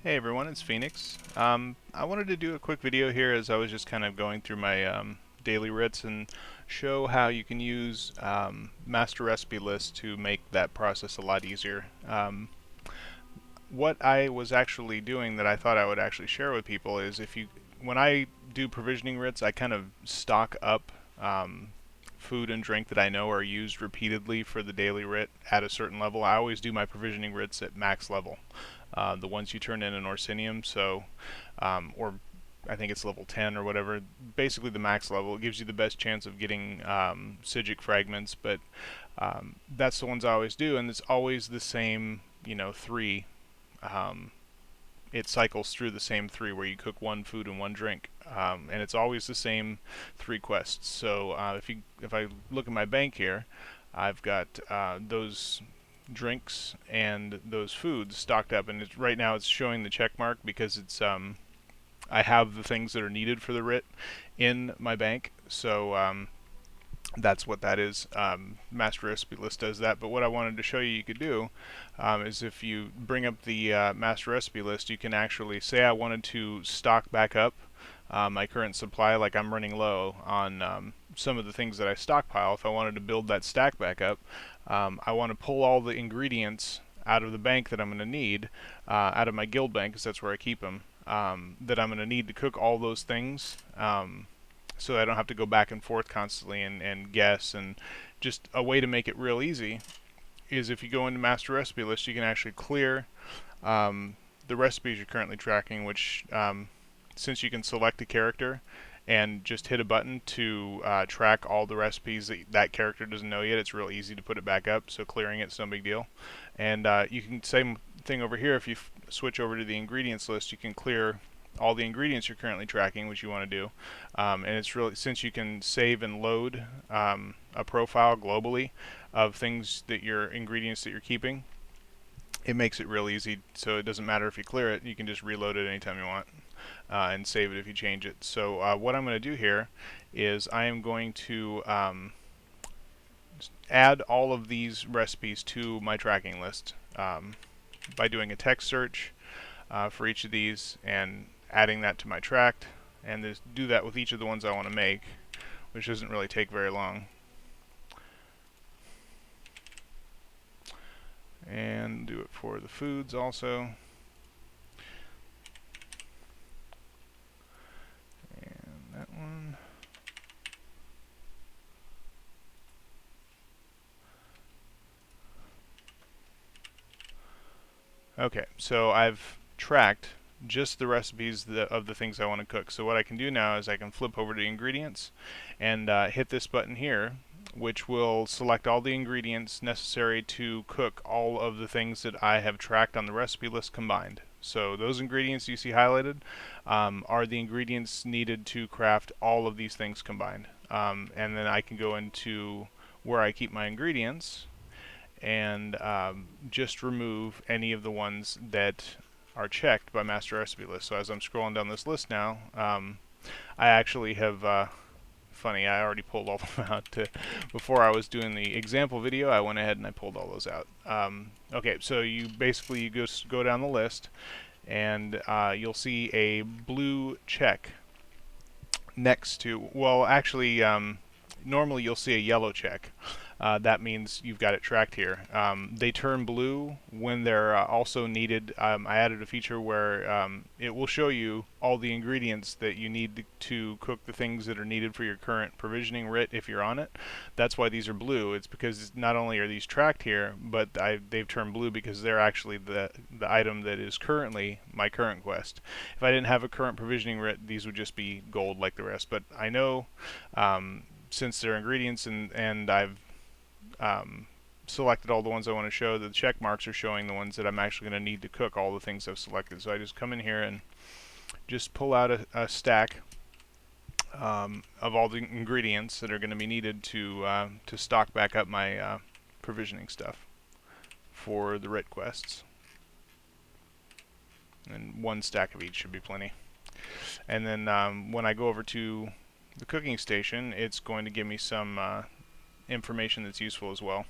Hey everyone, it's Phoenix. I wanted to do a quick video here as I was just kind of going through my daily writs and show how you can use master recipe lists to make that process a lot easier. What I was actually doing that I thought I would actually share with people is when I do provisioning writs, I kind of stock up food and drink that I know are used repeatedly for the daily writ at a certain level. I always do my provisioning writs at max level. The ones you turn in Orsinium, or I think it's level 10 or whatever. Basically, the max level. It gives you the best chance of getting Psijic fragments, but that's the ones I always do, and it's always the same, three. Um, it cycles through the same three where you cook one food and one drink, and it's always the same three quests. So if I look at my bank here, I've got those drinks and those foods stocked up, and right now it's showing the check mark because it's I have the things that are needed for the writ in my bank. So that's what that is. Master recipe list does that. But what I wanted to show you could do is if you bring up the master recipe list, you can actually say I wanted to stock back up my current supply, like I'm running low on some of the things that I stockpile. If I wanted to build that stack back up, I want to pull all the ingredients out of the bank that I'm going to need, out of my guild bank, because that's where I keep them, that I'm going to need to cook all those things. So I don't have to go back and forth constantly and guess. And just a way to make it real easy is if you go into master recipe list, you can actually clear the recipes you're currently tracking, which since you can select a character and just hit a button to track all the recipes that that character doesn't know yet, it's real easy to put it back up. So clearing it's no big deal. And you can same thing over here. If you switch over to the ingredients list, you can clear all the ingredients you're currently tracking, which you want to do. And it's really, since you can save and load a profile globally of things that your ingredients that you're keeping, it makes it real easy. So it doesn't matter if you clear it, you can just reload it anytime you want and save it if you change it. So what I'm going to do here is I am going to add all of these recipes to my tracking list by doing a text search for each of these and adding that to my tract, and just do that with each of the ones I want to make, which doesn't really take very long. And do it for the foods also. And that one. Okay, so I've tracked just the recipes of the things I want to cook. So what I can do now is I can flip over to ingredients and hit this button here, which will select all the ingredients necessary to cook all of the things that I have tracked on the recipe list combined. So those ingredients you see highlighted are the ingredients needed to craft all of these things combined. And then I can go into where I keep my ingredients and just remove any of the ones that are checked by master recipe list. So as I'm scrolling down this list now, I actually have funny, I already pulled all of them out. Before I was doing the example video, I went ahead and I pulled all those out. Okay, so you go down the list, and you'll see a blue check next to, well, actually, normally you'll see a yellow check. That means you've got it tracked here. They turn blue when they're also needed. I added a feature where it will show you all the ingredients that you need to cook the things that are needed for your current provisioning writ if you're on it. That's why these are blue. It's because not only are these tracked here, but they've turned blue because they're actually the item that is currently my current quest. If I didn't have a current provisioning writ, these would just be gold like the rest. But I know since they're ingredients and I've selected all the ones I want to show, the check marks are showing the ones that I'm actually going to need to cook all the things I've selected. So I just come in here and just pull out a stack of all the ingredients that are going to be needed to stock back up my provisioning stuff for the writ quests. And one stack of each should be plenty. And then when I go over to the cooking station, it's going to give me some information that's useful as well.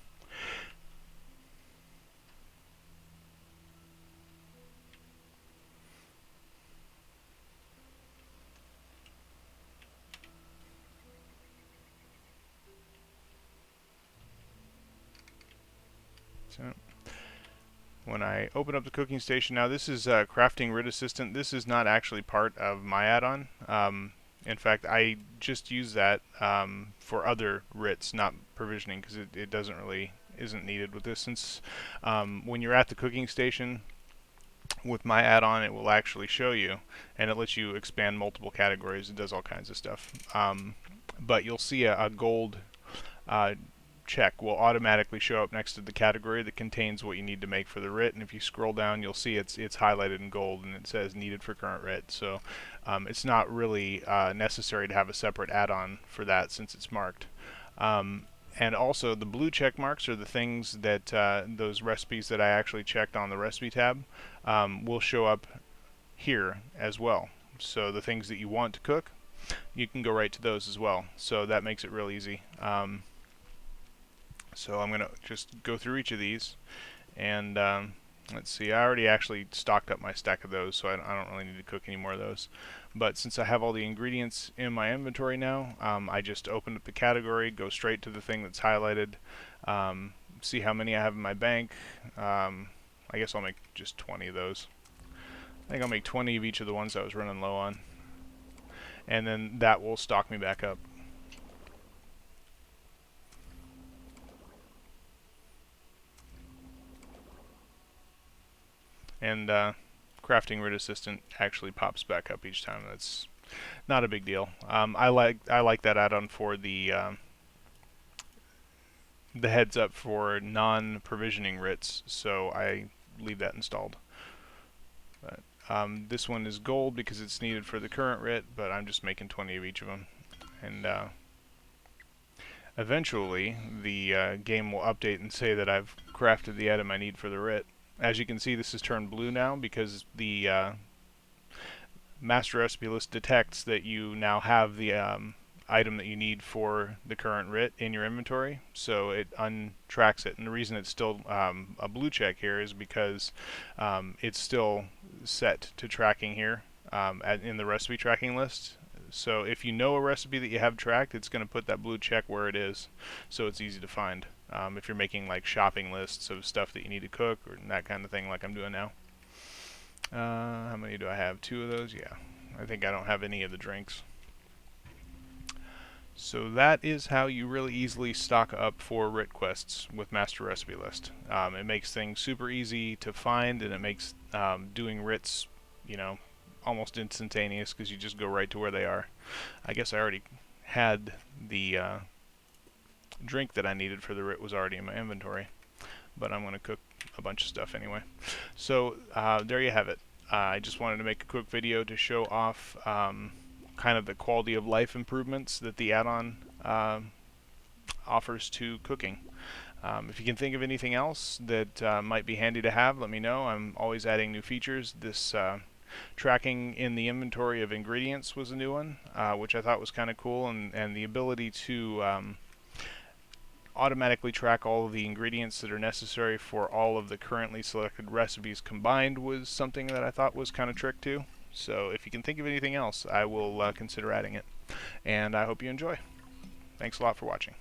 When I open up the cooking station, now this is Crafting Rit Assistant. This is not actually part of my add-on. In fact, I just use that for other writs, not provisioning, because it doesn't really isn't needed with this. Since when you're at the cooking station with my add-on, it will actually show you, and it lets you expand multiple categories. It does all kinds of stuff. But you'll see a gold check will automatically show up next to the category that contains what you need to make for the writ, and if you scroll down you'll see it's highlighted in gold and it says needed for current writ. So it's not really necessary to have a separate add-on for that since it's marked. And also the blue check marks are the things that those recipes that I actually checked on the recipe tab will show up here as well. So the things that you want to cook, you can go right to those as well. So that makes it real easy. So I'm going to just go through each of these, and let's see, I already actually stocked up my stack of those, so I don't really need to cook any more of those. But since I have all the ingredients in my inventory now, I just open up the category, go straight to the thing that's highlighted, see how many I have in my bank. I guess I'll make just 20 of those. I think I'll make 20 of each of the ones I was running low on, and then that will stock me back up. And Crafting Rit Assistant actually pops back up each time. That's not a big deal. I like that add-on for the heads up for non-provisioning writs, so I leave that installed. But this one is gold because it's needed for the current writ, but I'm just making 20 of each of them. And eventually the game will update and say that I've crafted the item I need for the writ. As you can see, this is turned blue now because the master recipe list detects that you now have the item that you need for the current writ in your inventory, so it untracks it. And the reason it's still a blue check here is because it's still set to tracking here in the recipe tracking list. So if you know a recipe that you have tracked, it's going to put that blue check where it is, so it's easy to find. If you're making like shopping lists of stuff that you need to cook or that kind of thing like I'm doing now. How many do I have? 2 of those? Yeah. I think I don't have any of the drinks. So that is how you really easily stock up for writ quests with Master Recipe List. It makes things super easy to find, and it makes doing writs, you know, almost instantaneous because you just go right to where they are. I guess I already had the drink that I needed for the writ was already in my inventory, but I'm going to cook a bunch of stuff anyway. So there you have it. I just wanted to make a quick video to show off kind of the quality of life improvements that the add-on offers to cooking. If you can think of anything else that might be handy to have, let me know. I'm always adding new features. This tracking in the inventory of ingredients was a new one, which I thought was kind of cool, and the ability to automatically track all of the ingredients that are necessary for all of the currently selected recipes combined was something that I thought was kind of trick too. So if you can think of anything else, I will consider adding it. And I hope you enjoy. Thanks a lot for watching.